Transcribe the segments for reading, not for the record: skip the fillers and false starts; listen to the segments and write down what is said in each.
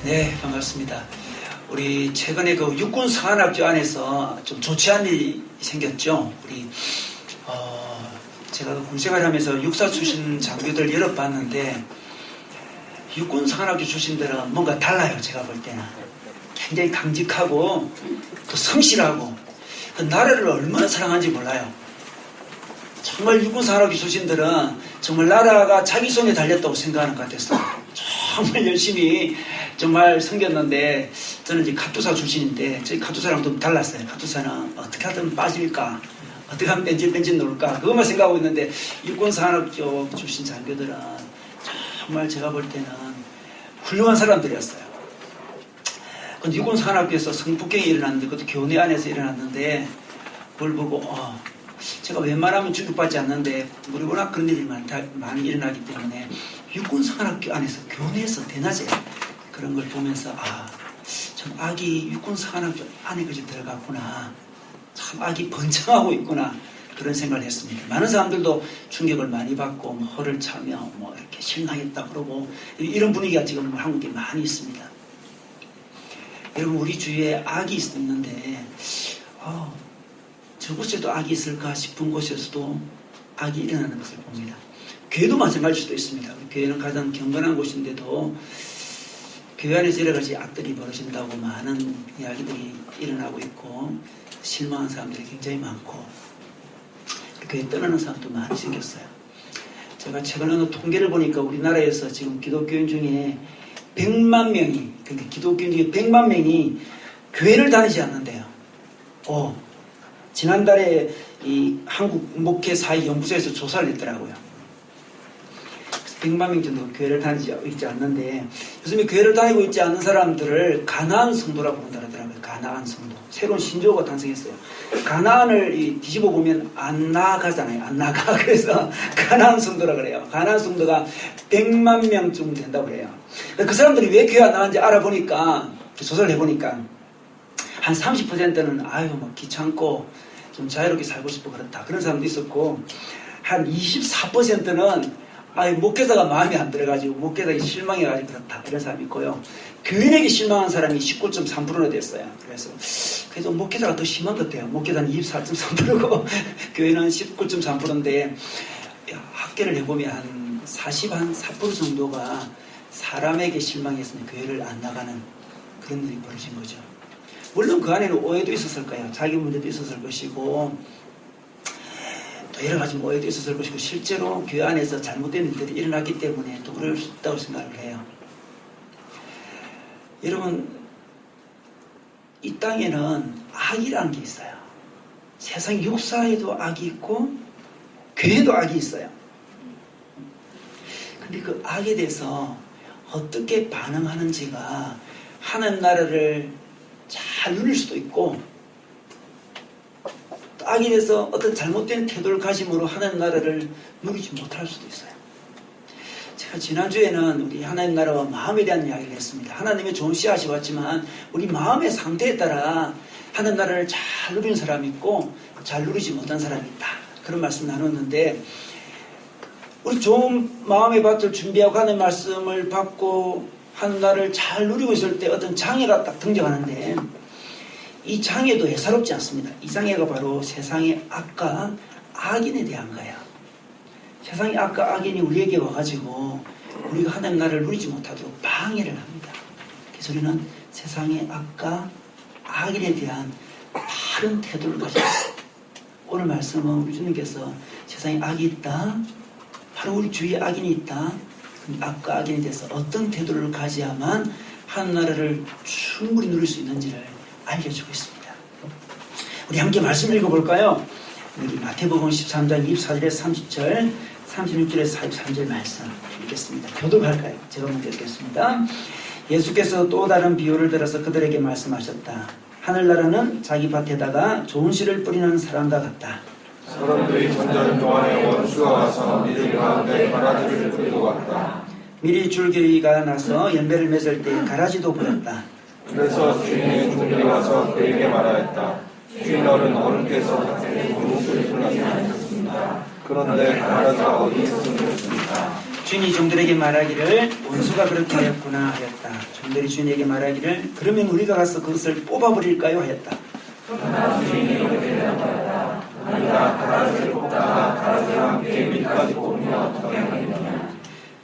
네, 반갑습니다. 우리 최근에 그 육군 사관학교 안에서 좀 좋지 않은 일이 생겼죠. 우리 제가 군생활 하면서 육사 출신 장교들 여러 봤는데 육군 사관학교 출신들은 뭔가 달라요. 제가 볼 때는 굉장히 강직하고 또 성실하고 그 나라를 얼마나 사랑하는지 몰라요. 정말 육군 사관학교 출신들은 정말 나라가 자기 손에 달렸다고 생각하는 것 같았어요. 정말 열심히 정말 섬겼는데 저는 이제 카투사 출신인데 저희 카투사랑 좀 달랐어요. 카투사는 어떻게 하든 빠질까, 어떻게 하면 뺀질 놀까 그것만 생각하고 있는데 육군 산업쪽 출신 장교들은 정말 제가 볼 때는 훌륭한 사람들이었어요. 근데 육군 산업에서 성폭행이 일어났는데 그것도 교내 안에서 일어났는데 그걸 보고 제가 웬만하면 주급받지 않는데 우리 워낙 그런 일이 많이 일어나기 때문에 육군 산업교 안에서 교내에서 대낮에 그런 걸 보면서 참 악이 육군 산업교 안에 그지 들어갔구나. 참 악이 번창하고 있구나. 그런 생각을 했습니다. 많은 사람들도 충격을 많이 받고 허를 차며 이렇게 실망했다 그러고 이런 분위기가 지금 한국에 많이 있습니다. 여러분 우리 주위에 악이 있는데 저곳에도 악이 있을까 싶은 곳에서도 악이 일어나는 것을 봅니다. 교회도 마찬가지일 수도 있습니다. 교회는 가장 경건한 곳인데도 교회 안에서 여러 가지 악들이 벌어진다고 많은 이야기들이 일어나고 있고 실망한 사람들이 굉장히 많고 교회 떠나는 사람도 많이 생겼어요. 제가 최근에 어느 통계를 보니까 우리나라에서 지금 기독교인 중에 100만 명이 그러니까 기독교인 중에 100만 명이 교회를 다니지 않는데요. 지난달에 이 한국 목회사회연구소에서 조사를 했더라고요. 100만 명 정도 교회를 다니지 있지 않는데 요즘에 교회를 다니고 있지 않는 사람들을 가나안 성도라고 부른다 그러더라고요. 가나안 성도. 새로운 신조어가 탄생했어요. 가나안을 뒤집어 보면 안 나가잖아요. 안 나가. 그래서 가나안 성도라 그래요. 가나안 성도가 100만 명쯤 된다고 그래요. 그 사람들이 왜 교회 안 나가는지 알아보니까 조사를 해보니까 한 30%는 귀찮고 좀 자유롭게 살고 싶고 그렇다. 그런 사람도 있었고 한 24%는 목회자가 마음에 안 들어가지고 목회자가 실망해가지고 그렇다. 이런 사람이 있고요. 교인에게 실망한 사람이 19.3%나 됐어요. 그래서 목회자가 더 심한 것 같아요. 목회자는 24.3%고 교인은 19.3%인데 합계를 해보면 한 4% 정도가 사람에게 실망했으면 교회를 안 나가는 그런 일이 벌어진 거죠. 물론 그 안에는 오해도 있었을 거예요. 자기 문제도 있었을 것이고 또 여러 가지 오해도 있었을 것이고 실제로 교회 안에서 잘못된 일들이 일어났기 때문에 또 그럴 수 있다고 생각을 해요. 여러분 이 땅에는 악이라는 게 있어요. 세상 육사에도 악이 있고 교회에도 악이 있어요. 근데 그 악에 대해서 어떻게 반응하는지가 하나님 나라를 잘 누릴 수도 있고 악에 대해서 어떤 잘못된 태도를 가짐으로 하나님 나라를 누리지 못할 수도 있어요. 제가 지난주에는 우리 하나님 나라와 마음에 대한 이야기를 했습니다. 하나님의 좋은 씨앗이 왔지만 우리 마음의 상태에 따라 하나님 나라를 잘 누리는 사람이 있고 잘 누리지 못한 사람이 있다. 그런 말씀 나눴는데 우리 좋은 마음의 밭을 준비하고 하는 말씀을 받고 하나님 나라를 잘 누리고 있을 때 어떤 장애가 딱 등장하는데 이 장애도 예사롭지 않습니다. 이 장애가 바로 세상의 악과 악인에 대한 거예요. 세상의 악과 악인이 우리에게 와가지고 우리가 하나님 나라를 누리지 못하도록 방해를 합니다. 그래서 우리는 세상의 악과 악인에 대한 바른 태도를 가져야 합니다. 오늘 말씀은 우리 주님께서 세상에 악이 있다. 바로 우리 주위에 악인이 있다. 악과 악인에 대해서 어떤 태도를 가져야만 하나님 나라를 충분히 누릴 수 있는지를 알려주고 있습니다. 우리 함께 말씀 읽어볼까요? 여기 마태복음 13장 24절에서 30절 36절에서 43절 말씀 읽겠습니다. 교독할까요? 제가 먼저 읽겠습니다. 예수께서 또 다른 비유를 들어서 그들에게 말씀하셨다. 하늘나라는 자기 밭에다가 좋은 씨를 뿌리는 사람과 같다. 사람들이 잠자는 동안에 원수가 와서 미리 가운데 가라지를 뿌리고 갔다. 미리 줄기가 나서 열매를 맺을 때 가라지도 보였다. 그래서 주인의 종들이 와서 그에게 말하였다. 주인 너는 어른께서 밭에 좋은 씨를 뿌리지 않으셨습니다. 그런데 가라지가 어디 있습니까? 주인이 종들에게 말하기를 원수가 그렇게 하였구나 하였다. 종들이 주인에게 말하기를 그러면 우리가 가서 그것을 뽑아버릴까요 하였다. 그러나 주인이 이렇게 대답하였다. 우리가 가라지를 뽑다가 가라지와 함께 밀까지 뽑으면 어떻게 하겠느냐?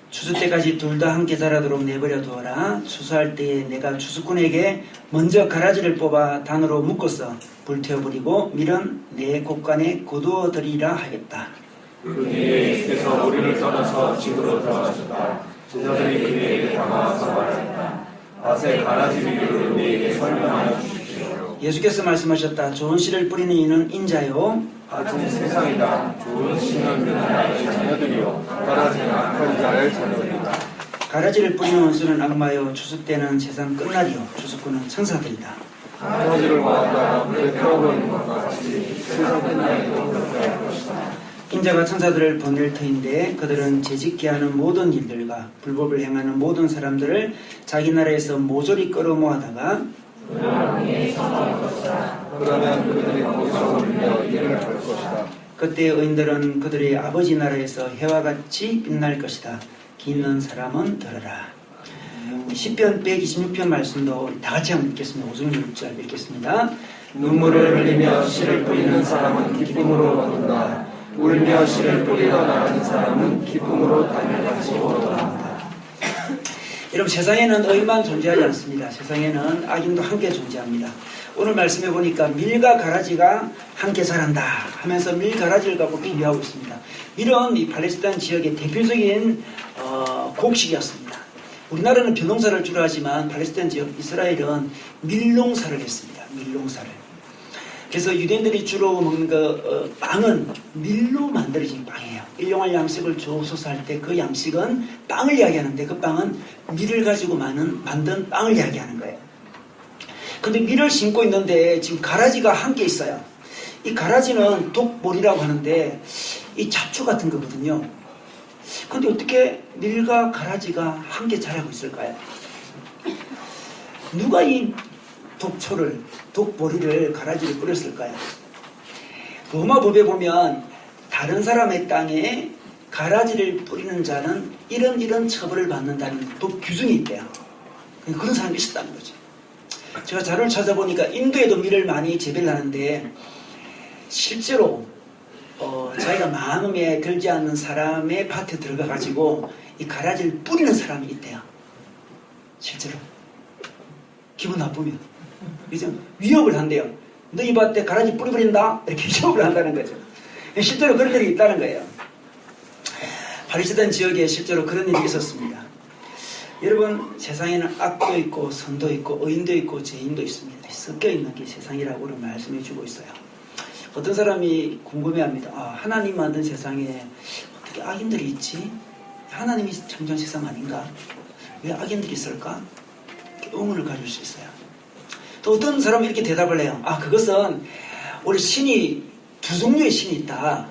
추수 때까지 둘 다 함께 자라도록 내버려 두어라. 추수할 때에 내가 추수꾼에게 먼저 가라지를 뽑아 단으로 묶어서 불태워버리고 밀은 내 곳간에 거두어들이라 하였다. 그 뒤에 예수께서 우리를 떠나서 집으로 들어가셨다. 제자들이 그에게 다가와서 말했다. 밭에 가라지 비유를 우리에게 설명하여 주십시오. 예수께서 말씀하셨다. 좋은 씨를 뿌리는 이는 인자요. 밭은 세상이다. 좋은 씨는 하나님의 자녀들이요 가라지는 악한 자의 자녀들이다. 가라지를 뿌리는 원수는 악마요. 추수 때는 세상 끝날이요. 추수꾼은 천사들이다. 가라지를 모았다가 물에 태워버리는 것과 같이 세상 끝날에도 그렇게 할 것이다. 인자가 천사들을 보낼 터인데 그들은 재짓게 하는 모든 일들과 불법을 행하는 모든 사람들을 자기 나라에서 모조리 끌어모아다가 그러면 그들이 거기서 울며 일을 할 것이다. 그때 의인들은 그들의 아버지 나라에서 해와 같이 빛날 것이다. 귀 있는 사람은 들어라. 시편 126편 말씀도 다 같이 한번 읽겠습니다. 5절 6절 읽겠습니다. 눈물을 흘리며 씨를 뿌리는 사람은 기쁨으로 얻는다. 울며 씨를 뿌리러 나가는 사람은 기쁨으로 달려같이 얻어간다. 여러분 세상에는 의만 존재하지 않습니다. 세상에는 악인도 함께 존재합니다. 오늘 말씀해 보니까 밀과 가라지가 함께 자란다 하면서 밀 가라지를 갖고 비교하고 있습니다. 밀은 이 팔레스타인 지역의 대표적인 곡식이었습니다. 우리나라는 벼농사를 주로 하지만 팔레스타인 지역 이스라엘은 밀농사를 했습니다. 밀농사를. 그래서 유대인들이 주로 먹는 빵은 밀로 만들어진 빵이에요. 일용할 양식을 주옵소서 할 때 그 양식은 빵을 이야기하는데 그 빵은 밀을 가지고 만든 빵을 이야기하는 거예요. 근데 밀을 심고 있는데 지금 가라지가 함께 있어요. 이 가라지는 독보리라고 하는데 이 잡초 같은 거거든요. 근데 어떻게 밀과 가라지가 함께 자라고 있을까요? 누가 이 독보리를 가라지를 뿌렸을까요? 로마법에 보면 다른 사람의 땅에 가라지를 뿌리는 자는 이런 처벌을 받는다는 법 규정이 있대요. 그런 사람이 있었다는 거죠. 제가 자료를 찾아보니까 인도에도 밀을 많이 재배를 하는데 실제로 자기가 마음에 들지 않는 사람의 밭에 들어가 가지고 이 가라지를 뿌리는 사람이 있대요. 실제로 기분 나쁘면 그래서 위협을 한대요. 너 이 밭에 가라지 뿌려버린다 이렇게 위협을 한다는 거죠. 실제로 그런 일이 있다는 거예요. 팔레스타인 지역에 실제로 그런 일이 있었습니다. 여러분 세상에는 악도 있고 선도 있고 의인도 있고 죄인도 있습니다. 섞여 있는 게 세상이라고 우리 말씀해 주고 있어요. 어떤 사람이 궁금해합니다. 하나님 만든 세상에 어떻게 악인들이 있지? 하나님이 창조한 세상 아닌가? 왜 악인들이 있을까? 의문을 가질 수 있어요. 또 어떤 사람이 이렇게 대답을 해요. 그것은 우리 신이 두 종류의 신이 있다.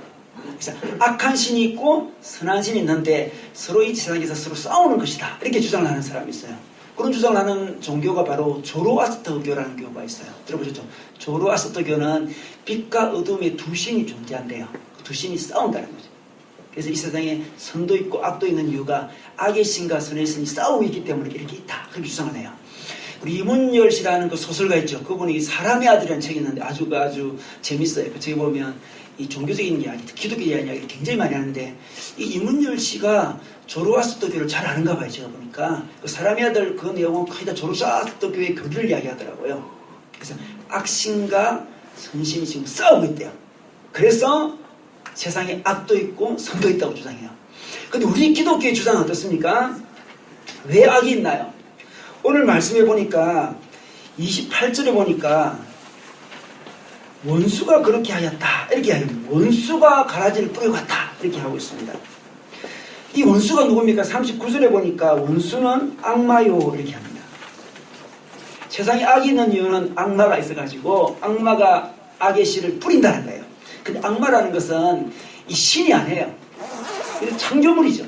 그래서 악한 신이 있고 선한 신이 있는데 서로 이 세상에서 서로 싸우는 것이다. 이렇게 주장을 하는 사람이 있어요. 그런 주장을 하는 종교가 바로 조로아스터교라는 교가 있어요. 들어보셨죠? 조로아스터교는 빛과 어둠의 두 신이 존재한대요. 그 두 신이 싸운다는 거죠. 그래서 이 세상에 선도 있고 악도 있는 이유가 악의 신과 선의 신이 싸우고 있기 때문에 이렇게 있다. 그렇게 주장을 해요. 우리 이문열 씨라는 그 소설가 있죠. 그분이 사람의 아들이라는 책이 있는데 아주 재밌어요. 그 책에 보면 이 종교적인 이야기, 기독교적인 이야기를 굉장히 많이 하는데 이 이문열 씨가 조로아스터교를 잘 아는가 봐요. 제가 보니까 그 사람의 아들 그 내용은 거의 다 조로아스터교의 교리를 이야기하더라고요. 그래서 악신과 선신이 지금 싸우고 있대요. 그래서 세상에 악도 있고 선도 있다고 주장해요. 근데 우리 기독교의 주장은 어떻습니까? 왜 악이 있나요? 오늘 말씀해 보니까 28절에 보니까 원수가 그렇게 하였다 이렇게 하여요. 원수가 가라지를 뿌려갔다 이렇게 하고 있습니다. 이 원수가 누굽니까? 39절에 보니까 원수는 악마요 이렇게 합니다. 세상에 악이 있는 이유는 악마가 있어가지고 악마가 악의 씨를 뿌린다는 거예요. 근데 악마라는 것은 이 신이 아니에요. 이거 창조물이죠.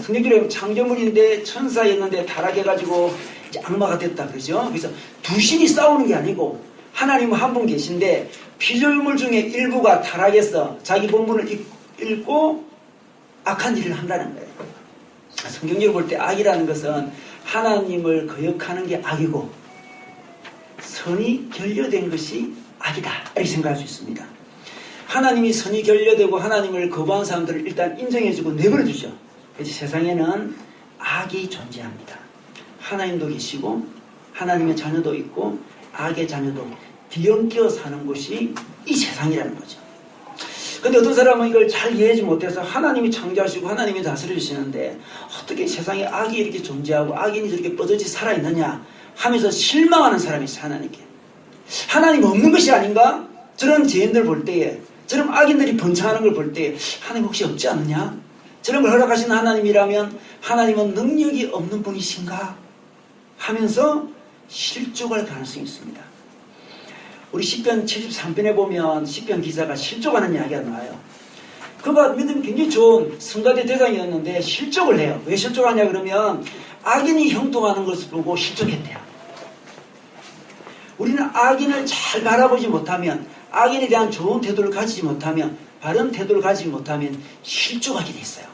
성경적으로 보면 창조물인데 천사였는데 타락해가지고 이제 악마가 됐다 그러죠. 그래서 두 신이 싸우는 게 아니고 하나님은 한 분 계신데 피조물 중에 일부가 타락해서 자기 본분을 읽고 악한 일을 한다는 거예요. 성경적으로 볼 때 악이라는 것은 하나님을 거역하는 게 악이고 선이 결여된 것이 악이다 이렇게 생각할 수 있습니다. 하나님이 선이 결여되고 하나님을 거부한 사람들을 일단 인정해주고 내버려두죠. 그래서 세상에는 악이 존재합니다. 하나님도 계시고 하나님의 자녀도 있고 악의 자녀도 뒤엉켜 사는 곳이 이 세상이라는 거죠. 근데 어떤 사람은 이걸 잘 이해하지 못해서 하나님이 창조하시고 하나님이 다스려주시는데 어떻게 세상에 악이 이렇게 존재하고 악인이 저렇게 뻗어지 살아있느냐 하면서 실망하는 사람이 있어요. 하나님께. 하나님 없는 것이 아닌가? 저런 죄인들 볼 때에, 저런 악인들이 번창하는 걸 볼 때에 하나님 혹시 없지 않느냐? 저런 걸 허락하시는 하나님이라면 하나님은 능력이 없는 분이신가? 하면서 실족할 가능성이 있습니다. 우리 시편 73편에 보면 시편 기자가 실족하는 이야기가 나와요. 그가 믿음이 굉장히 좋은 성가대 대장이었는데 실족을 해요. 왜 실족하냐 그러면 악인이 형통하는 것을 보고 실족했대요. 우리는 악인을 잘 바라보지 못하면, 악인에 대한 좋은 태도를 가지지 못하면, 바른 태도를 가지지 못하면 실족하게 돼 있어요.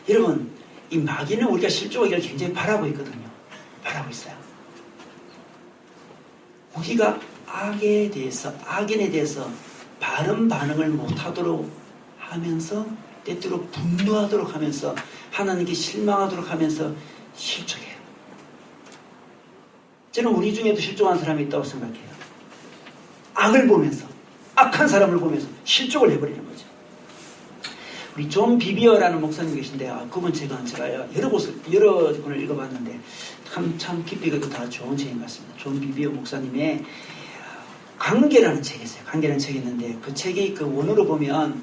여러분, 이 마귀는 우리가 실족하기를 굉장히 바라고 있거든요. 바라고 있어요. 우리가 악에 대해서, 악인에 대해서 바른 반응을 못하도록 하면서 때때로 분노하도록 하면서 하나님께 실망하도록 하면서 실족해요. 저는 우리 중에도 실족한 사람이 있다고 생각해요. 악을 보면서, 악한 사람을 보면서 실족을 해버리는 거죠. 우리 존 비비어라는 목사님 계신데, 그분 제가 여러 권을 읽어봤는데 참 깊이 있고 다 좋은 책인 것 같습니다. 존 비비어 목사님의 관계라는 책이 있어요. 관계라는 책이 있는데 그 책이 그 원어로 보면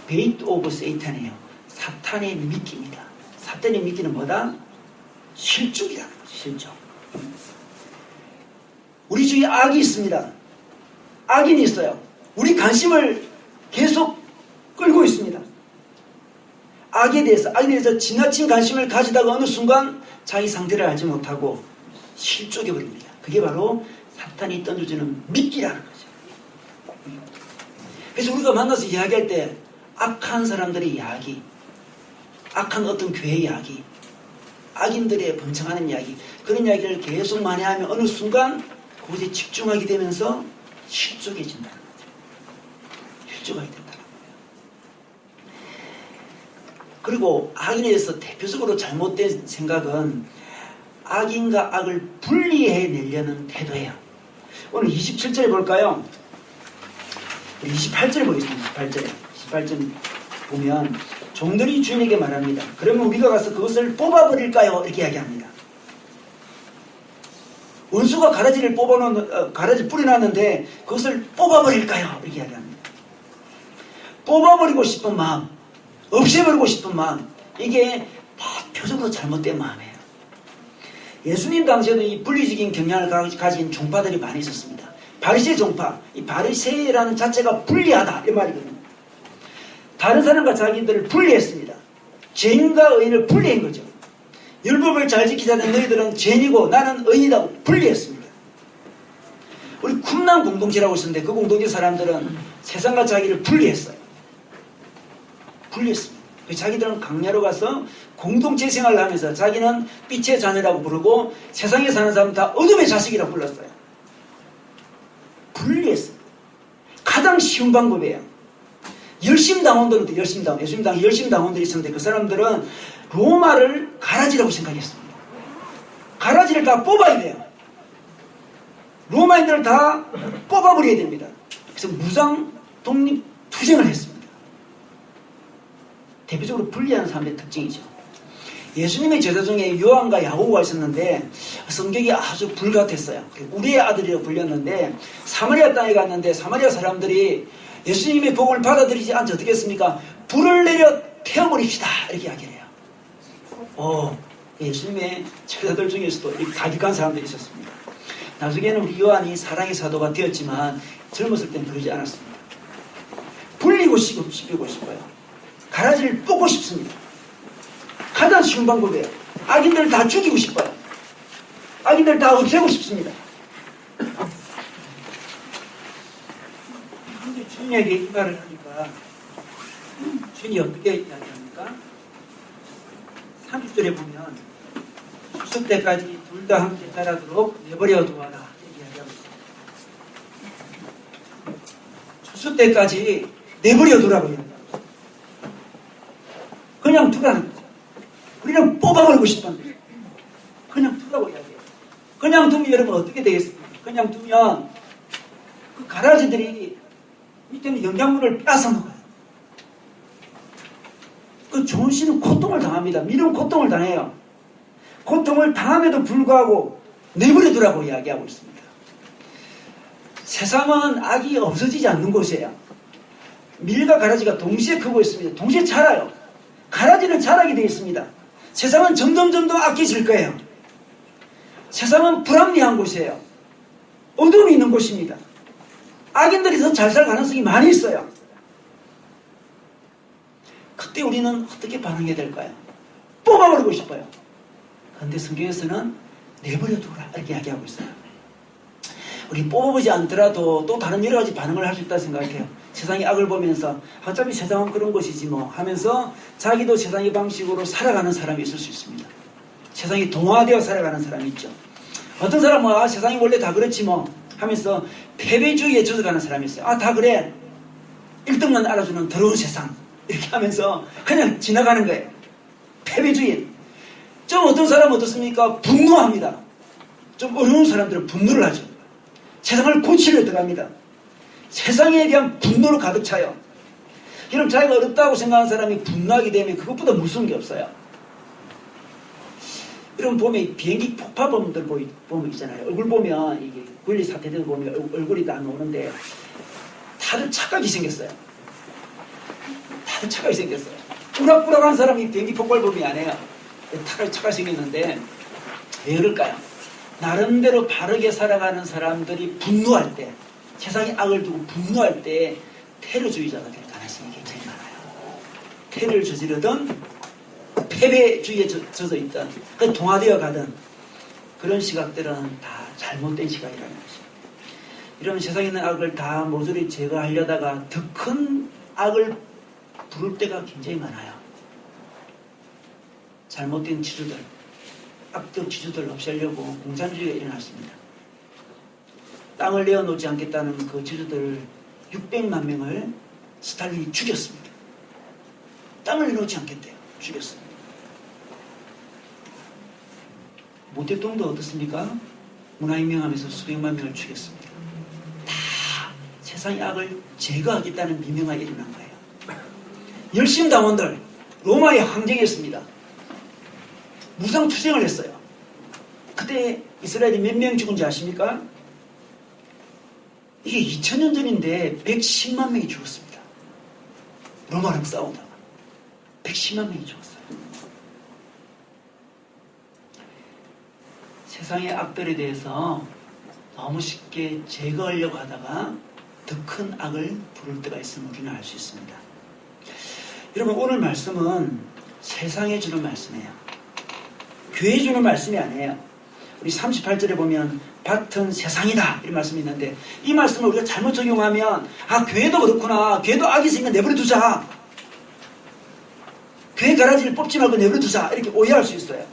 베이트 오브 세이탄이에요. 사탄의 미끼입니다. 사탄의 미끼는 뭐다? 실족이라는 거죠. 실족. 우리 중에 악이 있습니다. 악인이 있어요. 우리 관심을 계속 끌고 있습니다. 악에 대해서 지나친 관심을 가지다가 어느 순간 자기 상태를 알지 못하고 실족해버립니다. 그게 바로 사탄이 던져주는 미끼라는 거죠. 그래서 우리가 만나서 이야기할 때 악한 사람들의 이야기, 악한 어떤 교회의 이야기, 악인들의 번창하는 이야기, 그런 이야기를 계속 많이 하면 어느 순간 그것에 집중하게 되면서 실족해진다는 거죠. 실족하게 된다는 거예요. 그리고 악인에 대해서 대표적으로 잘못된 생각은 악인과 악을 분리해내려는 태도예요. 오늘 27절 볼까요? 우리 28절 보겠습니다. 28절 보면 종들이 주인에게 말합니다. 그러면 우리가 가서 그것을 뽑아버릴까요? 이렇게 이야기합니다. 원수가 가라지를 가라지 뿌려놨는데 그것을 뽑아버릴까요? 이렇게 이야기합니다. 뽑아버리고 싶은 마음, 없애버리고 싶은 마음, 이게 표적으로 잘못된 마음이에요. 예수님 당시에도 이 분리적인 경향을 가진 종파들이 많이 있었습니다. 바리새 종파, 이 바리새라는 자체가 불리하다 이 말이거든요. 다른 사람과 자기들을 분리했습니다. 죄인과 의인을 분리한 거죠. 율법을 잘 지키자는 너희들은 죄인이고 나는 의인이다 분리했습니다. 우리 쿰난 공동체라고 있었는데 그 공동체 사람들은 세상과 자기를 분리했어요. 분리했습니다. 자기들은 강야로 가서 공동체 생활을 하면서 자기는 빛의 자녀라고 부르고 세상에 사는 사람은 다 어둠의 자식이라고 불렀어요. 분리했습니다. 가장 쉬운 방법이에요. 열심당원들도 열심당원들이 있었는데 그 사람들은 로마를 가라지라고 생각했습니다. 가라지를 다 뽑아야 돼요. 로마인들을 다 뽑아버려야 됩니다. 그래서 무장 독립 투쟁을 했습니다. 대표적으로 분리하는 사람들의 특징이죠. 예수님의 제자 중에 요한과 야고보가 있었는데 성격이 아주 불같았어요. 우리의 아들이라고 불렸는데 사마리아 땅에 갔는데 사마리아 사람들이 예수님의 복음을 받아들이지 않지 어떻게 했습니까? 불을 내려 태워버립시다 이렇게 이야기를 해요. 예수님의 제자들 중에서도 가득한 사람들이 있었습니다. 나중에는 우리 요한이 사랑의 사도가 되었지만 젊었을 땐 그러지 않았습니다. 불리고 싶고 싶어요. 가라지를 뽑고 싶습니다. 가장 쉬운 방법이에요. 악인들 다 죽이고 싶어요. 악인들 다 없애고 싶습니다. 근데 주님에게 이 말을 하니까 주인이 어떻게 이야기합니까? 30절에 보면 추수 때까지 둘 다 함께 자라도록 내버려 두어라 이렇게 이야기하고 있습니다. 추수 때까지 내버려 두라고 이야기합니다. 그냥 두라는 거죠. 우리는 뽑아버리고 싶은데 그냥 두라고 이야기해요. 그냥 두면 여러분 어떻게 되겠습니까? 그냥 두면 그 가라지들이 밑에는 영양분을 뺏어 먹어요. 그 존 씨는 고통을 당합니다. 미련 고통을 당해요. 고통을 당함에도 불구하고 내버려 두라고 이야기하고 있습니다. 세상은 악이 없어지지 않는 곳이에요. 밀과 가라지가 동시에 크고 있습니다. 동시에 자라요. 가라지는 자라게 되어 있습니다. 세상은 점점 더 악해질 거예요. 세상은 불합리한 곳이에요. 어둠이 있는 곳입니다. 악인들이 더 잘 살 가능성이 많이 있어요. 그때 우리는 어떻게 반응해야 될까요? 뽑아버리고 싶어요. 그런데 성경에서는 내버려 두라 이렇게 이야기하고 있어요. 우리 뽑아보지 않더라도 또 다른 여러 가지 반응을 할 수 있다고 생각해요. 세상의 악을 보면서 어차피 세상은 그런 것이지 뭐 하면서 자기도 세상의 방식으로 살아가는 사람이 있을 수 있습니다. 세상이 동화되어 살아가는 사람이 있죠. 어떤 사람은 세상이 원래 다 그렇지 뭐 하면서 패배주의에 젖어가는 사람이 있어요. 다 그래. 1등만 알아주는 더러운 세상 이렇게 하면서 그냥 지나가는 거예요. 패배주의. 좀 어떤 사람은 어떻습니까? 분노합니다. 좀 어려운 사람들은 분노를 하죠. 세상을 고치려 들어갑니다. 세상에 대한 분노로 가득 차요. 여러분 자기가 어렵다고 생각하는 사람이 분노하게 되면 그것보다 무서운 게 없어요. 여러분 보면 비행기 폭파범들 보면 있잖아요. 얼굴 보면 이게 분리 사태들 보면 얼굴이 다 나오는데 다들 착하게 생겼어요. 다들 착하게 생겼어요. 우락부락한 사람이 비행기 폭발범이 아니에요. 착하게 생겼는데 왜 그럴까요? 나름대로 바르게 살아가는 사람들이 분노할 때, 세상의 악을 두고 분노할 때 테러주의자가 될 가능성이 굉장히 많아요. 테러를 저지르던 패배주의에 젖어 있던 동화되어 가던 그런 시각들은 다 잘못된 시각이라는 것입니다. 이런 세상에 있는 악을 다 모조리 제거하려다가 더 큰 악을 부를 때가 굉장히 많아요. 잘못된 지주들, 악덕 지주들 없애려고 공산주의가 일어났습니다. 땅을 내어놓지 않겠다는 그 지주들 600만 명을 스탈린이 죽였습니다. 땅을 내어놓지 않겠대요. 죽였습니다. 모 대통령도 어떻습니까? 문화혁명하면서 수백만 명을 죽였습니다. 다 세상의 악을 제거하겠다는 미명하에 일어난 거예요. 열심당원들 로마의 항쟁했습니다. 무상투쟁을 했어요. 그때 이스라엘이 몇 명 죽은지 아십니까? 이게 2000년 전인데 110만 명이 죽었습니다. 로마랑 싸우다가 110만 명이 죽었어요. 세상의 악들에 대해서 너무 쉽게 제거하려고 하다가 더 큰 악을 부를 때가 있음을 우리는 알 수 있습니다. 여러분 오늘 말씀은 세상에 주는 말씀이에요. 교회에 주는 말씀이 아니에요. 우리 38절에 보면 밭은 세상이다 이런 말씀이 있는데 이 말씀을 우리가 잘못 적용하면 교회도 그렇구나. 교회도 악이 있으니까 내버려 두자. 교회 가라지를 뽑지 말고 내버려 두자. 이렇게 오해할 수 있어요.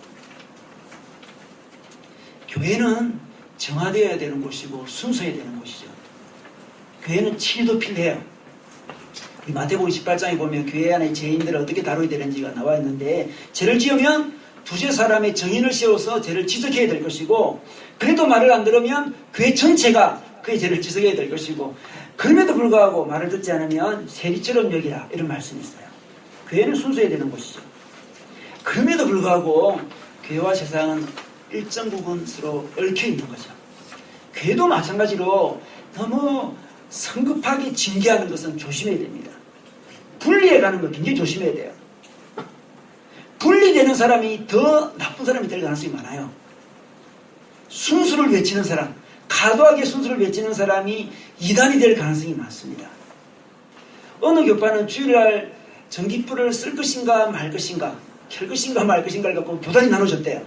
교회는 정화되어야 되는 곳이고 순서해야 되는 곳이죠. 교회는 치유도 필요해요. 우리 마태복음 18장에 보면 교회 안에 죄인들을 어떻게 다뤄야 되는지가 나와 있는데 죄를 지으면 두세 사람의 정인을 세워서 죄를 지적해야 될 것이고 그래도 말을 안 들으면 교회 전체가 그의 죄를 지적해야 될 것이고 그럼에도 불구하고 말을 듣지 않으면 세리처럼 여기라 이런 말씀이 있어요. 교회는 순수해야 되는 곳이죠. 그럼에도 불구하고 교회와 세상은 일정 부분 서로 얽혀 있는 거죠. 교회도 마찬가지로 너무 성급하게 징계하는 것은 조심해야 됩니다. 분리해가는 거 굉장히 조심해야 돼요. 분리되는 사람이 더 나쁜 사람이 될 가능성이 많아요. 순수를 외치는 사람, 과도하게 순수를 외치는 사람이 이단이 될 가능성이 많습니다. 어느 교파는 주일날 전기불을 쓸 것인가 말 것인가, 켤 것인가 말 것인가를 갖고 교단이 나눠졌대요.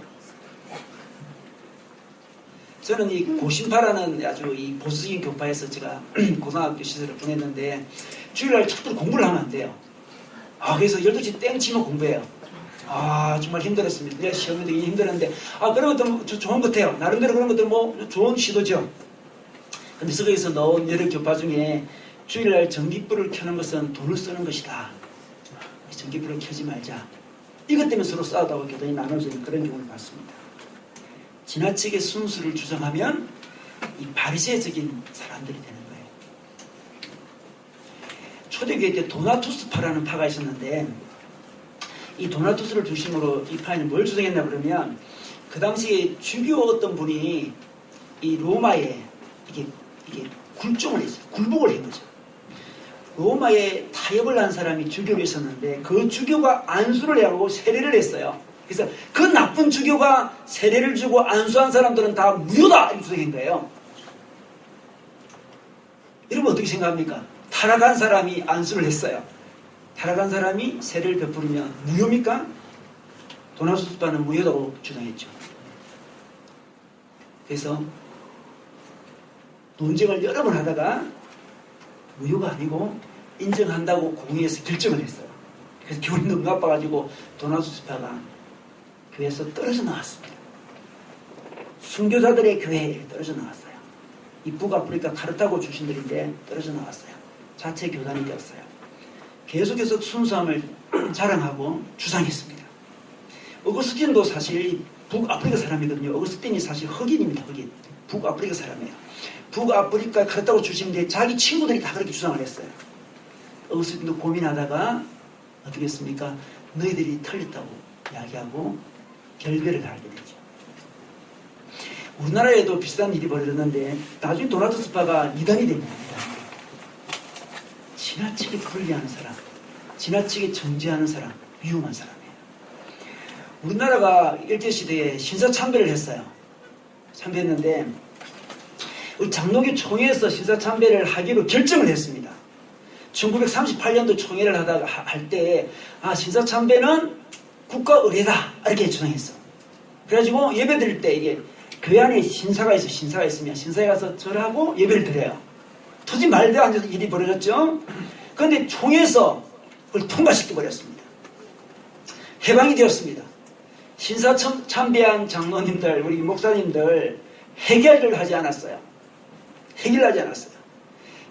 저는 이 고신파라는 아주 이 보수적인 교파에서 제가 고등학교 시절을 보냈는데 주일날 자꾸 공부를 하면 안 돼요. 그래서 12시 땡 치면 공부해요. 정말 힘들었습니다. 내 시험이 되게 힘들었는데, 그런 것도 좋은 것 같아요. 나름대로 그런 것도 뭐 좋은 시도죠. 근데 거기서 넣은 여러 교파 중에 주일날 전기불을 켜는 것은 돈을 쓰는 것이다. 전기불을 켜지 말자. 이것 때문에 서로 싸우다가 교단이 나눠지는 그런 경우를 봤습니다. 지나치게 순수를 주장하면 이 바리새적인 사람들이 되는 거예요. 초대교회 때 도나투스파라는 파가 있었는데, 이 도나투스를 중심으로 이 파는 뭘 주장했나 그러면, 그 당시에 주교 어떤 분이 이 로마에 이게 굴종을 했어요. 굴복을 한 거죠. 로마에 타협을 한 사람이 주교로 있었는데, 그 주교가 안수를 해하고 세례를 했어요. 그래서 그 나쁜 주교가 세례를 주고 안수한 사람들은 다 무효다! 이렇게 주장한 거예요. 여러분 어떻게 생각합니까? 타락한 사람이 안수를 했어요. 타락한 사람이 세례를 베풀으면 무효입니까? 도나투스파는 무효라고 주장했죠. 그래서 논쟁을 여러 번 하다가 무효가 아니고 인정한다고 공의에서 결정을 했어요. 그래서 교훈이 너무 나빠가지고 도나투스파가 교회에서 떨어져 나왔습니다. 순교자들의 교회에 떨어져 나왔어요. 이 북아프리카 카르타고 출신들인데 떨어져 나왔어요. 자체 교단이 되었어요. 계속해서 순수함을 자랑하고 주장했습니다. 어거스틴도 사실 북아프리카 사람이거든요. 어거스틴이 사실 흑인입니다. 흑인. 북아프리카 사람이에요. 북아프리카 카르타고 출신인데 자기 친구들이 다 그렇게 주장을 했어요. 어거스틴도 고민하다가 어떻게 했습니까? 너희들이 틀렸다고 이야기하고 결별을 하게 되죠. 우리나라에도 비슷한 일이 벌어졌는데 나중에 도나투스파가 이단이 됩니다. 지나치게 분리하는 사람, 지나치게 정죄하는 사람, 위험한 사람이에요. 우리나라가 일제시대에 신사참배를 했어요. 참배했는데 우리 장로교 총회에서 신사참배를 하기로 결정을 했습니다. 1938년도 총회를 할 때 신사참배는 국가 의례다 이렇게 주장했어. 그래가지고 예배 드릴 때 이게 교회 안에 신사가 있으면 신사에 가서 절하고 예배를 드려요. 토지 말대 앉아서 일이 벌어졌죠. 그런데 총회에서 그걸 통과시켜 버렸습니다. 해방이 되었습니다. 신사 참배한 장로님들, 우리 목사님들 해결을 하지 않았어요. 해결하지 않았어요.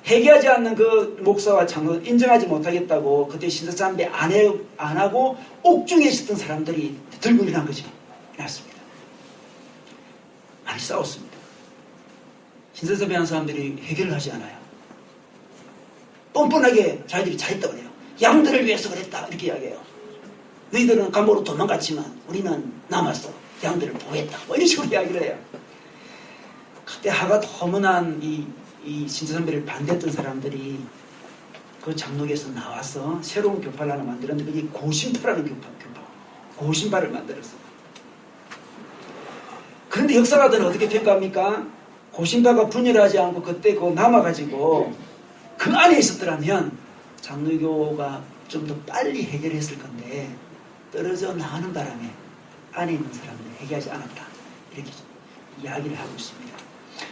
해결하지 않는 그 목사와 장로를 인정하지 못하겠다고 그때 신사 참배 안 하고 옥중에 있었던 사람들이 들고 일어난 거죠. 일어났습니다. 많이 싸웠습니다. 신사 참배한 사람들이 해결을 하지 않아요. 뻔뻔하게 자기들이 잘했다고 그래요. 양들을 위해서 그랬다 이렇게 이야기해요. 너희들은 감옥으로 도망갔지만 우리는 남았어. 양들을 보호했다. 뭐 이런 식으로 이야기를 해요. 그때 하가 허문한 이 신사참배를 반대했던 사람들이 그 장로교에서 나와서 새로운 교파를 하나 만들었는데 그게 고신파라는 교파. 고신파를 만들었어요. 그런데 역사가들은 어떻게 평가합니까? 고신파가 분열하지 않고 그때 그거 남아가지고 그 안에 있었더라면 장로교가 좀 더 빨리 해결했을 건데 떨어져 나가는 바람에 안에 있는 사람들이 해결하지 않았다. 이렇게 이야기를 하고 있습니다.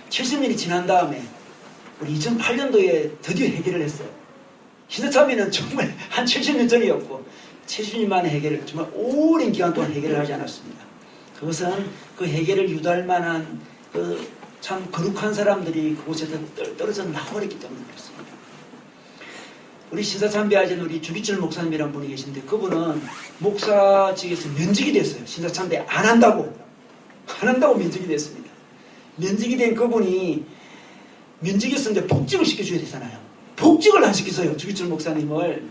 70년이 지난 다음에 우리 2008년도에 드디어 해결을 했어요. 신사참배는 정말 한 70년 전이었고 70년 만에 해결을 정말 오랜 기간 동안 해결을 하지 않았습니다. 그것은 그 해결을 유도할 만한 그 참 거룩한 사람들이 그곳에서 떨어져 나와버렸기 때문에 그렇습니다. 우리 신사참배하신 우리 주기철 목사님이라는 분이 계신데 그분은 목사직에서 면직이 됐어요. 신사참배 안 한다고 면직이 됐습니다. 면직이 된 그분이 면직이었는데 복직을 시켜줘야 되잖아요. 복직을 안 시켰어요. 주기철 목사님을.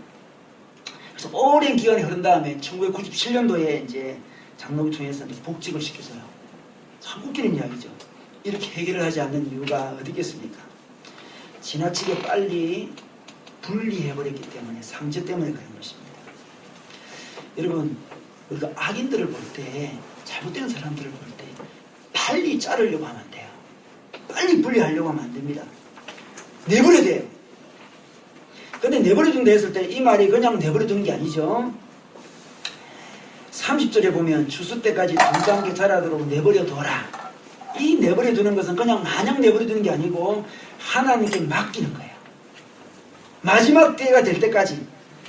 그래서 오랜 기간이 흐른 다음에 1997년도에 이제 장로교 총회에서 복직을 시켜서요. 참 웃기는 이야기죠. 이렇게 해결을 하지 않는 이유가 어디 있겠습니까? 지나치게 빨리 분리해버렸기 때문에 상처 때문에 그런 것입니다. 여러분 우리가 악인들을 볼 때 잘못된 사람들을 볼 때 빨리 자르려고 하면 안 돼요. 빨리 분리하려고 하면 안 됩니다. 내버려야 돼요. 근데 내버려둔다 했을 때 이 말이 그냥 내버려둔 게 아니죠. 30절에 보면 추수 때까지 동장게 자라도록 내버려둬라. 이 내버려두는 것은 그냥 마냥 내버려두는 게 아니고 하나님께 맡기는 거예요. 마지막 때가 될 때까지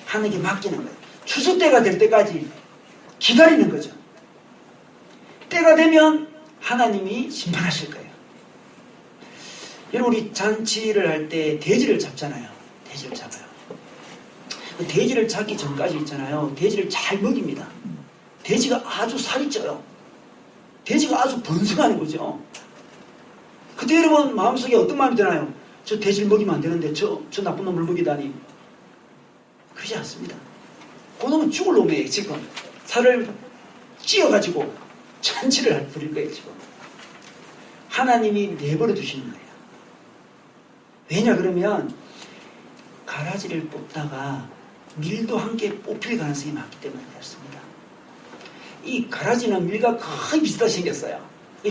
하나님께 맡기는 거예요. 추수 때가 될 때까지 기다리는 거죠. 때가 되면 하나님이 심판하실 거예요. 여러분, 우리 잔치를 할 때 돼지를 잡잖아요. 돼지를 잡아요. 그 돼지를 잡기 전까지 있잖아요. 돼지를 잘 먹입니다. 돼지가 아주 살이 쪄요. 돼지가 아주 번성하는 거죠. 그때 여러분 마음속에 어떤 마음이 드나요? 저 돼지를 먹이면 안 되는데 저 나쁜 놈을 먹이다니. 그러지 않습니다. 그 놈은 죽을 놈이에요. 지금 살을 찧어가지고 잔치를 부릴 거예요. 지금 하나님이 내버려 두시는 거예요. 왜냐 그러면 가라지를 뽑다가 밀도 함께 뽑힐 가능성이 많기 때문에 그렇습니다. 이 가라지는 밀과 거의 비슷하게 생겼어요.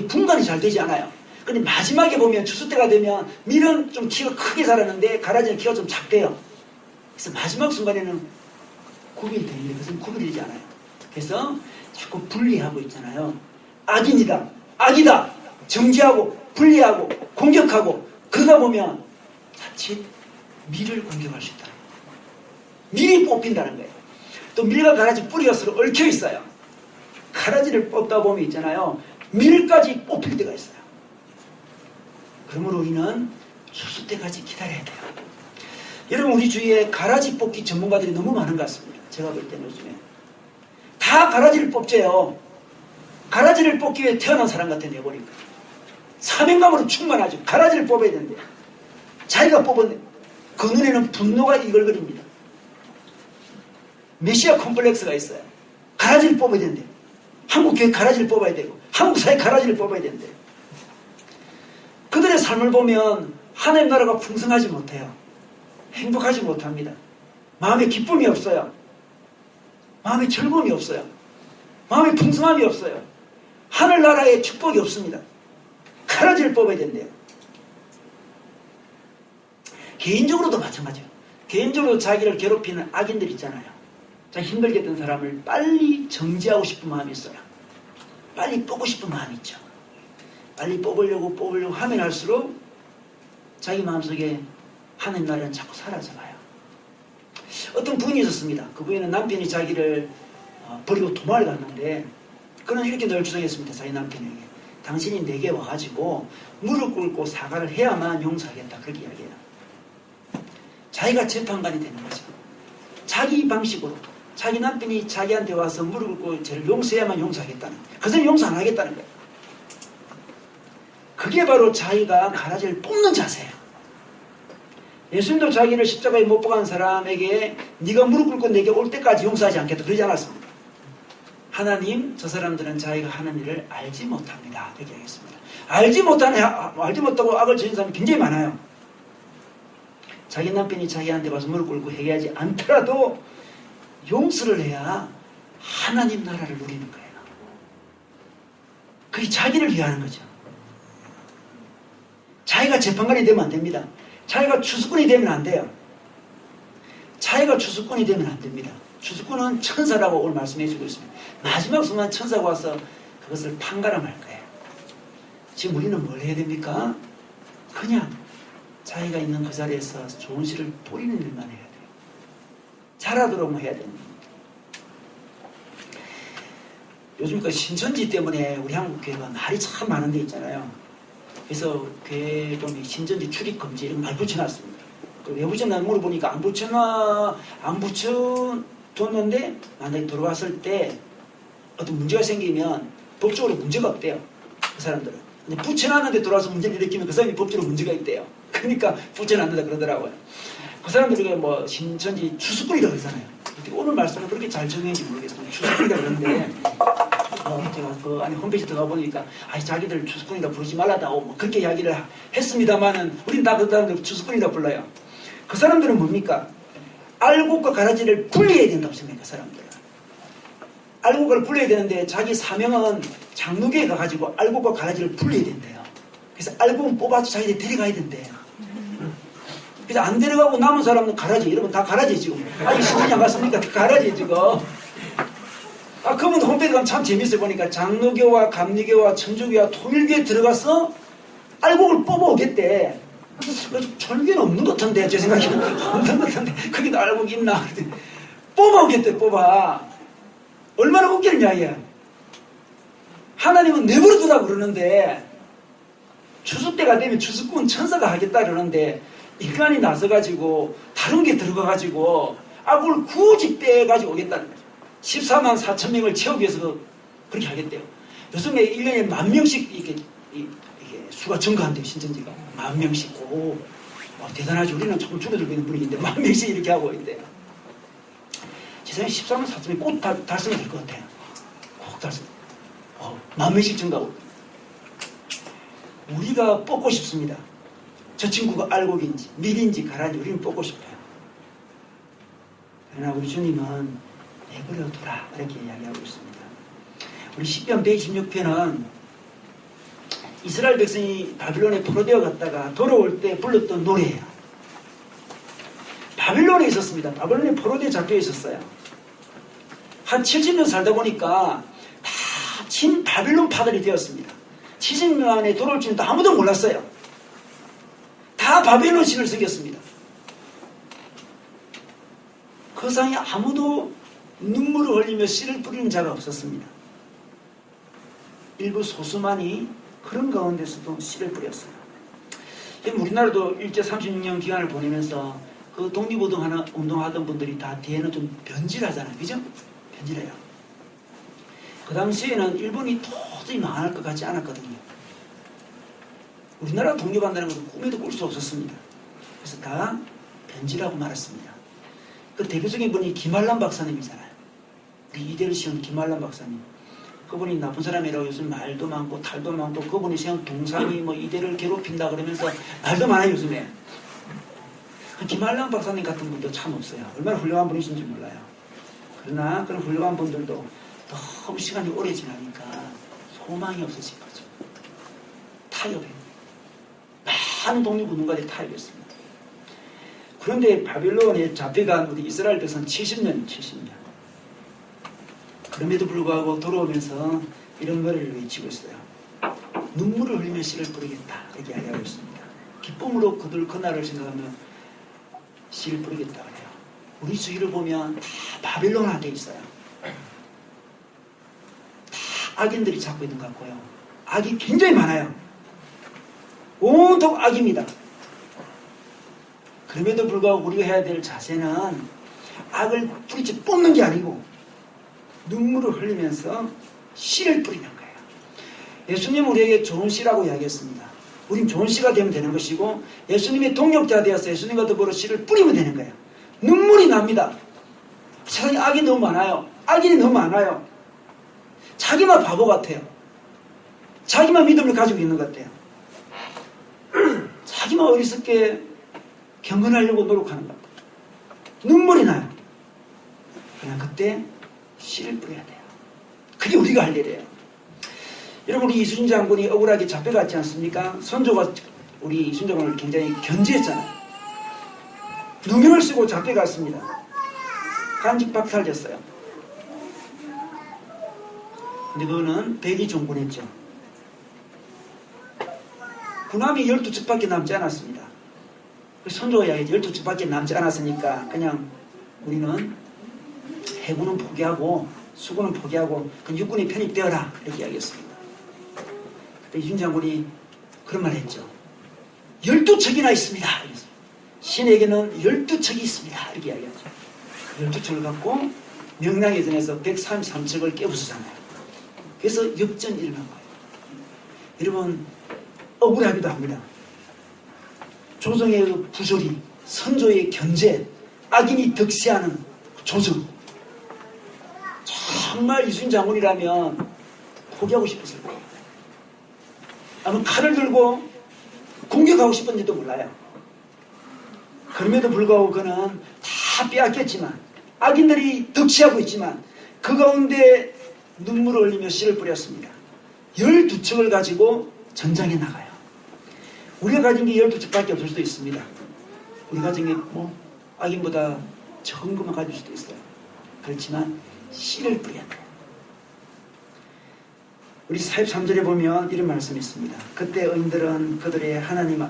분간이 잘 되지 않아요. 근데 마지막에 보면 추수 때가 되면 밀은 좀 키가 크게 자라는데 가라지는 키가 좀 작대요. 그래서 마지막 순간에는 구별이 되는데 그것은 구별이 되지 않아요. 그래서 자꾸 분리하고 있잖아요. 악인이다, 악이다, 정지하고 분리하고 공격하고 그러다 보면 자칫 밀을 공격할 수 있다. 밀이 뽑힌다는 거예요. 또 밀과 가라지 뿌리가 서로 얽혀 있어요. 가라지를 뽑다 보면 있잖아요. 밀까지 뽑힐 때가 있어요. 그러므로 우리는 추수 때까지 기다려야 돼요. 여러분, 우리 주위에 가라지 뽑기 전문가들이 너무 많은 것 같습니다. 제가 볼 때는 요즘에 다 가라지를 뽑재요. 가라지를 뽑기 위해 태어난 사람 같아 내보니까 사명감으로 충만하죠. 가라지를 뽑아야 되는데 자기가 뽑은 그 눈에는 분노가 이글거립니다. 메시아 콤플렉스가 있어요. 가라지를 뽑아야 되는데 한국 교회 가라지를 뽑아야 되고 한국 사회 가라지를 뽑아야 되는데 그들의 삶을 보면 하나님 나라가 풍성하지 못해요. 행복하지 못합니다. 마음에 기쁨이 없어요. 마음에 즐거움이 없어요. 마음에 풍성함이 없어요. 하늘나라에 축복이 없습니다. 가라지를 뽑아야 된대요. 개인적으로도 마찬가지예요. 개인적으로 자기를 괴롭히는 악인들 있잖아요. 자기 힘들게 했던 사람을 빨리 정지하고 싶은 마음이 있어요. 빨리 뽑고 싶은 마음이 있죠. 빨리 뽑으려고 하면 할수록 자기 마음속에 하나님 나라는 자꾸 사라져가요. 어떤 부인이 있었습니다. 그 부인은 남편이 자기를 버리고 도망을 갔는데 그는 이렇게 늘 주장했습니다. 자기 남편에게. 당신이 내게 와가지고 무릎 꿇고 사과를 해야만 용서하겠다. 그렇게 이야기해요. 자기가 재판관이 되는 거죠. 자기 방식으로 자기 남편이 자기한테 와서 무릎 꿇고 저를 용서해야만 용서하겠다는 거예요. 그 사람이 용서 안 하겠다는 거예요. 그게 바로 자기가 가라지를 뽑는 자세예요. 예수님도 자기를 십자가에 못 박은 사람에게 네가 무릎 꿇고 내게 올 때까지 용서하지 않겠다 그러지 않았습니다. 하나님, 저 사람들은 자기가 하는 일을 알지 못합니다. 그렇게 하겠습니다. 알지 못하고 악을 저지른 사람이 굉장히 많아요. 자기 남편이 자기한테 와서 무릎 꿇고 회개하지 않더라도 용서를 해야 하나님 나라를 누리는 거예요. 그게 자기를 위하는 거죠. 자기가 재판관이 되면 안 됩니다. 자기가 추수꾼이 되면 안 돼요. 자기가 추수꾼이 되면 안 됩니다. 추수꾼은 천사라고 오늘 말씀해주고 있습니다. 마지막 순간 천사가 와서 그것을 판가름할 거예요. 지금 우리는 뭘 해야 됩니까? 그냥 자기가 있는 그 자리에서 좋은 씨를 뿌리는 일만 해야 돼요. 자라도록 해야 됩니다. 요즘 그 신천지 때문에 우리 한국 교회가 말이 참 많은 데 있잖아요. 그래서 교회 보면 신천지 출입 금지 이런 말 붙여놨습니다. 왜 붙였나 물어보니까 안 붙여뒀는데 만약에 들어왔을 때 어떤 문제가 생기면 법적으로 문제가 없대요. 그 사람들은. 근데 붙여놨는데 들어와서 문제를 일으키면 그 사람이 법적으로 문제가 있대요. 그러니까 붙여놨는다 그러더라고요. 그 사람들이 뭐 신천지 추수꾼이라고 그러잖아요. 오늘 말씀은 그렇게 잘 정했는지 모르겠어요. 추수꾼이라고 그러는데 제가 그 안에 홈페이지 들어가 보니까 자기들 추수꾼이라 부르지 말라다고 뭐 그렇게 이야기를 했습니다만은 우린 다 그 사람들 추수꾼이라 불러요. 그 사람들은 뭡니까? 알곡과 가라지를 분리해야 된다고 생각해요. 그 사람들은. 알곡을 분리해야 되는데 자기 사명은 장로교에 가가지고 알곡과 가라지를 분리해야 된대요. 그래서 알곡은 뽑아서 자기들이 데려가야 된대요. 그래서 안 데려가고 남은 사람은 가라지. 여러분 다 가라지 지금. 아직 신천지 안 갔습니까? 가라지 지금. 그분 홈페이지 가면 참 재밌어요. 보니까 장로교와 감리교와 천주교와 통일교에 들어가서 알곡을 뽑아오겠대. 절개는 없는 것 같은데 제 생각에는 없는 것 같은데 거기도 알곡이 있나. 뽑아오겠대, 뽑아. 얼마나 웃기냐, 이게. 하나님은 내버려 두라고 그러는데, 추수 때가 되면 추수꾼 천사가 하겠다 그러는데, 인간이 나서가지고, 다른 게 들어가가지고, 그걸 굳이 빼가지고 오겠다는 거죠. 14만 4천 명을 채우기 위해서 그렇게 하겠대요. 요즘에 1년에 10,000명씩 이게 수가 증가한대요, 신천지가. 10,000명씩. 오, 대단하지. 우리는 조금 줄어들고 있는 분위기인데, 10,000명씩 이렇게 하고 있는데요. 제 생각에 14만 4천명이 꼭 달성이 될 것 같아요. 꼭 달성. 10,000명씩 증가하고. 우리가 뽑고 싶습니다. 저 친구가 알곡인지, 밀인지, 가라인지 우리는 뽑고 싶어요. 그러나 우리 주님은 내버려 두라. 이렇게 이야기하고 있습니다. 우리 시편 126편은 이스라엘 백성이 바빌론에 포로되어 갔다가 돌아올 때 불렀던 노래예요. 바빌론에 있었습니다. 바빌론에 포로되어 잡혀 있었어요. 한 70년 살다 보니까 다 친 바빌론 파들이 되었습니다. 70년 안에 돌아올 줄은 아무도 몰랐어요. 다 바빌론 신을 섬겼습니다. 그 상에 아무도 눈물을 흘리며 씨를 뿌리는 자가 없었습니다. 일부 소수만이 그런 가운데서도 씨를 뿌렸어요. 지금 우리나라도 일제 36년 기간을 보내면서 그 독립운동하던 분들이 다 뒤에는 좀 변질하잖아요. 그죠? 변질해요. 그 당시에는 일본이 도저히 망할 것 같지 않았거든요. 우리나라가 독립한다는 것은 꿈에도 꿀 수 없었습니다. 그래서 다 변질하고 말았습니다. 그 대표적인 분이 김한란 박사님이잖아요. 우리 이대를 씌운 김한란 박사님. 그분이 나쁜 사람이라고 요즘 말도 많고 탈도 많고 그분이 세운 동상이 뭐 이대를 괴롭힌다 그러면서 말도 많아요 요즘에. 김한란 박사님 같은 분도 참 없어요. 얼마나 훌륭한 분이신지 몰라요. 그러나 그런 훌륭한 분들도 너무 시간이 오래 지나니까 소망이 없어진 거죠. 타협해요. 많은 독립운동가들이 타협했습니다. 그런데 바빌론에 잡혀간 우리 이스라엘 백성 70년. 그럼에도 불구하고 돌아오면서 이런 노래를 외치고 있어요. 눈물을 흘리며 씨를 뿌리겠다. 이렇게 이야기하고 있습니다. 기쁨으로 그날을 생각하며 씨를 뿌리겠다 그래요. 우리 주위를 보면 다 바빌론한테 있어요. 다 악인들이 잡고 있는 것 같고요. 악이 굉장히 많아요. 온통 악입니다. 그럼에도 불구하고 우리가 해야 될 자세는 악을 뿌리지 뽑는 게 아니고 눈물을 흘리면서 씨를 뿌리는 거예요. 예수님은 우리에게 좋은 씨라고 이야기했습니다. 우린 좋은 씨가 되면 되는 것이고 예수님의 동역자 되어서 예수님과 더불어 씨를 뿌리면 되는 거예요. 눈물이 납니다. 세상에 악이 너무 많아요. 악인이 너무 많아요. 자기만 바보 같아요. 자기만 믿음을 가지고 있는 것 같아요. 자기만 어리석게 경건하려고 노력하는 것 같아요. 눈물이 나요. 그냥 그때 씨를 뿌려야 돼요. 그게 우리가 할 일이에요. 여러분 우리 이순신 장군이 억울하게 잡혀갔지 않습니까? 선조가 우리 이순신 장군을 굉장히 견제했잖아요. 누명을 쓰고 잡혀갔습니다. 간직 박탈됐어요. 근데 그거는 백의종군했죠. 군함이 12척밖에 남지 않았습니다. 선조가 이야기했죠. 12척밖에 남지 않았으니까 그냥 우리는 해군은 포기하고 수군은 포기하고 그냥 육군이 편입되어라 이렇게 이야기했습니다. 그때 이순신 장군이 그런 말을 했죠. 12척이나 있습니다. 신에게는 12척이 있습니다. 이렇게 이야기하죠. 12척을 갖고 명량해전에서 133척을 깨부수잖아요. 그래서 역전이 일어난 거예요. 여러분 억울하기도 합니다. 조정의 그 부조리, 선조의 견제, 악인이 득세하는 조정. 정말 이순신 장군이라면 포기하고 싶었을 거예요. 아마 칼을 들고 공격하고 싶었는지도 몰라요. 그럼에도 불구하고 그는 다 빼앗겼지만 악인들이 득세하고 있지만 그 가운데 눈물을 흘리며 씨를 뿌렸습니다. 12척을 가지고 전장에 나가요. 우리가 가진 게 12척밖에 없을 수도 있습니다. 우리 가진 게 뭐 악인보다 적은 것만 가질 수도 있어요. 그렇지만 씨를 뿌려야 돼요. 우리 43절에 보면 이런 말씀이 있습니다. 그때 의인들은 그들의 하나님,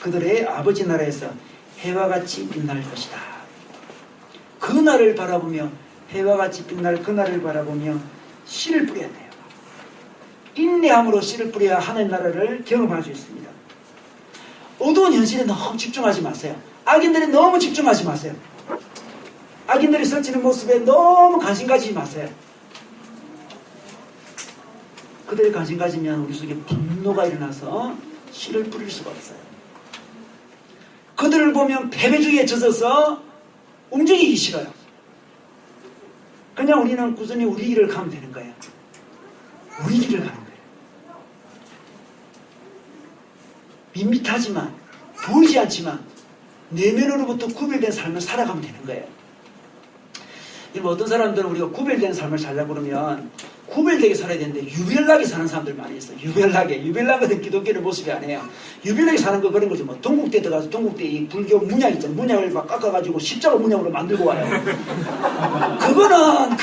그들의 아버지 나라에서 해와 같이 빛날 것이다. 그날을 바라보며 해와 같이 빛날 그날을 바라보며 씨를 뿌려야 돼요. 인내함으로 씨를 뿌려야 하나님 나라를 경험할 수 있습니다. 어두운 현실에 너무 집중하지 마세요. 악인들이 너무 집중하지 마세요. 악인들이 설치는 모습에 너무 관심 가지지 마세요. 그들이 관심 가지면 우리 속에 분노가 일어나서 씨를 뿌릴 수가 없어요. 그들을 보면 패배주의에 젖어서 움직이기 싫어요. 그냥 우리는 꾸준히 우리 길을 가면 되는 거예요. 우리 길을 가는 거예요. 밋밋하지만 보이지 않지만 내면으로부터 구별된 삶을 살아가면 되는 거예요. 여러분, 어떤 사람들은 우리가 구별된 삶을 살려고 그러면 구별되게 살아야 되는데 유별나게 사는 사람들 많이 있어요. 유별나거든 기독교의 모습이 아니에요. 유별나게 사는 거 그런 거죠. 뭐 동국대 들어가서 동국대 이 불교 문양 있잖아요. 문양을 막 깎아가지고 십자가 문양으로 만들고 와요. 그거는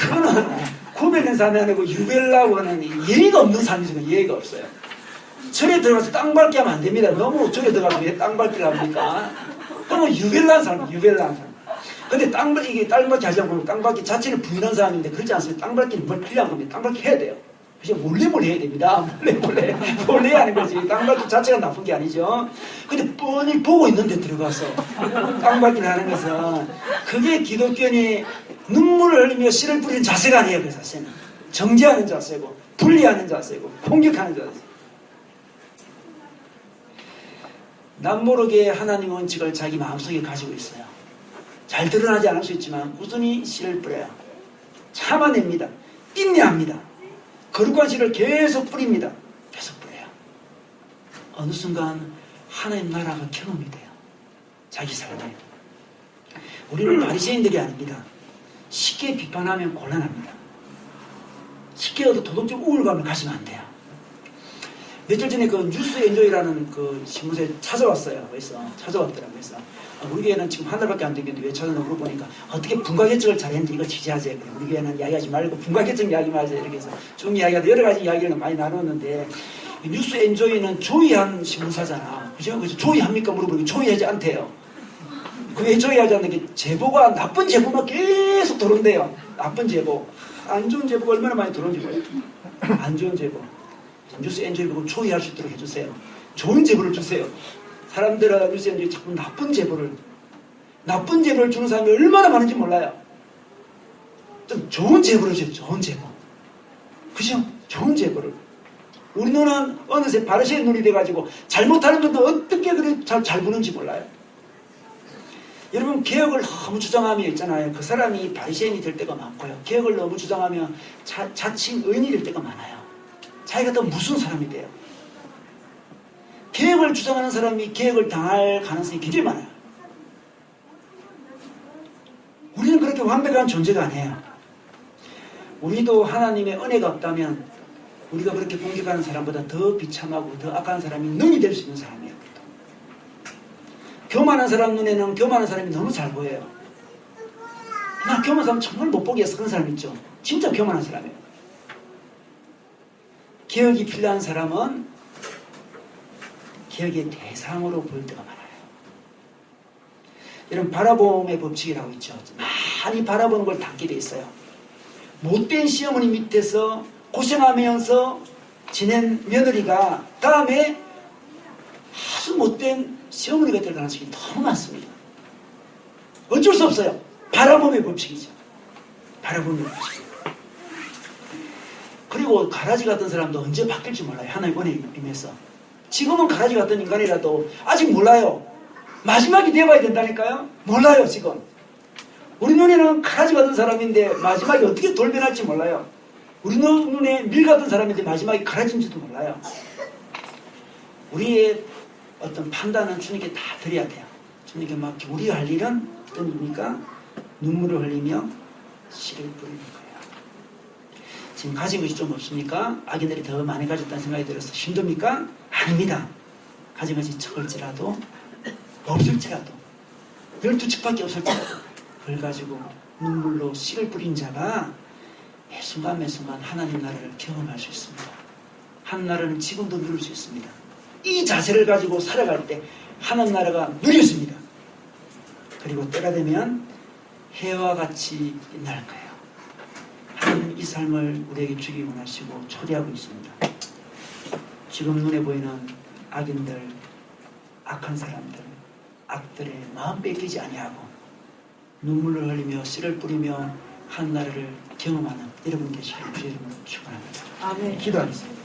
구별된 삶이 아니고 유별나고는 예의가 없는 삶이죠. 예의가 없어요. 절에 들어가서 땅 밟기 하면 안 됩니다. 너무 절에 들어가서 왜 땅 밟기를 합니까? 그러면 유별난 삶. 근데 이게 땅 밟기 하지 않고 땅 밟기 자체를 부인한 사람인데 그렇지 않습니다. 땅 밟기는 뭘 필요한 겁니다. 땅 밟기 해야 돼요. 그래서 몰래 해야 됩니다. 몰래 하는 거지. 땅 밟기 자체가 나쁜 게 아니죠. 근데 뻔히 보고 있는데 들어가서 땅 밟기를 하는 것은 그게 기독교인이 눈물을 흘리며 씨를 뿌리는 자세가 아니에요. 그 자세는. 정죄하는 자세고 분리하는 자세고 공격하는 자세고. 남모르게 하나님의 원칙을 자기 마음속에 가지고 있어요. 잘 드러나지 않을 수 있지만 꾸준히 씨를 뿌려요. 참아냅니다. 인내합니다. 거룩한 씨를 계속 뿌립니다. 계속 뿌려요. 어느 순간 하나님 나라가 경험이 돼요. 자기 삶에. 우리는 바리새인들이 아닙니다. 쉽게 비판하면 곤란합니다. 쉽게 얻어 도덕적 우울감을 가지면 안 돼요. 며칠 전에 그 뉴스 엔조이라는 그 신문사에 찾아왔어요. 그래서 찾아왔더라고요. 그래서 우리 교회는 지금 한 달밖에 안 됐는데 왜 찾아놓고 물어보니까 어떻게 분과개척을 잘했는지 이거 취재하세요. 그래. 우리 교회는 이야기하지 말고 분과개척 이야기만 하세요. 이렇게 해서 좀 이야기하다 여러 가지 이야기를 많이 나눴는데 뉴스 엔조이는 조이한 신문사잖아. 그죠? 그래서 조이합니까? 물어보니까 조이하지 않대요. 그게 조이하지 않는 게 제보가 나쁜 제보만 계속 들어온대요. 나쁜 제보. 안 좋은 제보가 얼마나 많이 들어온지 몰라요. 안 좋은 제보. 뉴스 엔조이 보고 조이할 수 있도록 해주세요. 좋은 제보를 주세요. 사람들은 뉴스 엔조이 자꾸 나쁜 제보를 주는 사람이 얼마나 많은지 몰라요. 좀 좋은 제보를 줘요. 좋은 제보. 그죠? 좋은 제보를. 우리 눈은 어느새 바리새인 눈이 돼가지고 잘못하는 것도 어떻게 그래 잘 보는지 몰라요. 여러분, 개혁을 너무 주장하며 있잖아요. 그 사람이 바리새인이 될 때가 많고요. 개혁을 너무 주장하며 자칭 의인이 될 때가 많아요. 자기가 또 무슨 사람이 돼요. 개혁을 주장하는 사람이 개혁을 당할 가능성이 굉장히 많아요. 우리는 그렇게 완벽한 존재가 아니에요. 우리도 하나님의 은혜가 없다면 우리가 그렇게 공격하는 사람보다 더 비참하고 더 악한 사람이 능히 될 수 있는 사람이에요. 교만한 사람 눈에는 교만한 사람이 너무 잘 보여요. 나 교만한 사람 정말 못 보게 해서 그런 사람 있죠. 진짜 교만한 사람이에요. 개혁이 필요한 사람은 개혁의 대상으로 보일 때가 많아요. 이런 바라봄의 법칙이라고 있죠. 많이 바라보는 걸 닮게 돼 있어요. 못된 시어머니 밑에서 고생하면서 지낸 며느리가 다음에 아주 못된 시어머니가 될 가능성이 너무 많습니다. 어쩔 수 없어요. 바라봄의 법칙이죠. 바라봄의 법칙. 그리고 가라지 같은 사람도 언제 바뀔지 몰라요. 하나님 은혜 임해서. 지금은 가라지 같은 인간이라도 아직 몰라요. 마지막이 되어봐야 된다니까요. 몰라요 지금. 우리 눈에는 가라지 같은 사람인데 마지막이 어떻게 돌변할지 몰라요. 우리 눈에 밀 같은 사람인데 마지막이 가라진지도 몰라요. 우리의 어떤 판단은 주님께 다 드려야 돼요. 주님께 막 우리가 할 일은 어떤 일입니까? 눈물을 흘리며 씨를 뿌리는 거예요. 지금 가진 것이 좀 없습니까? 악인들이 더 많이 가졌다는 생각이 들어서 힘듭니까? 아닙니다. 가진 것이 적을지라도 없을지라도 12척밖에 없을지라도 그걸 가지고 눈물로 씨를 뿌린 자가 매 순간 하나님 나라를 경험할 수 있습니다. 하나님 나라는 지금도 누릴 수 있습니다. 이 자세를 가지고 살아갈 때 하나님 나라가 누려집니다. 그리고 때가 되면 해와 같이 날 거예요. 하나님 이 삶을 우리에게 주기 원하시고 초대하고 있습니다. 지금 눈에 보이는 악인들, 악한 사람들, 악들의 마음 뺏기지 아니하고 눈물을 흘리며 씨를 뿌리며 한 나라를 경험하는 여러분 계시기를 주의 이름으로 축원합니다. 아멘. 기도하겠습니다.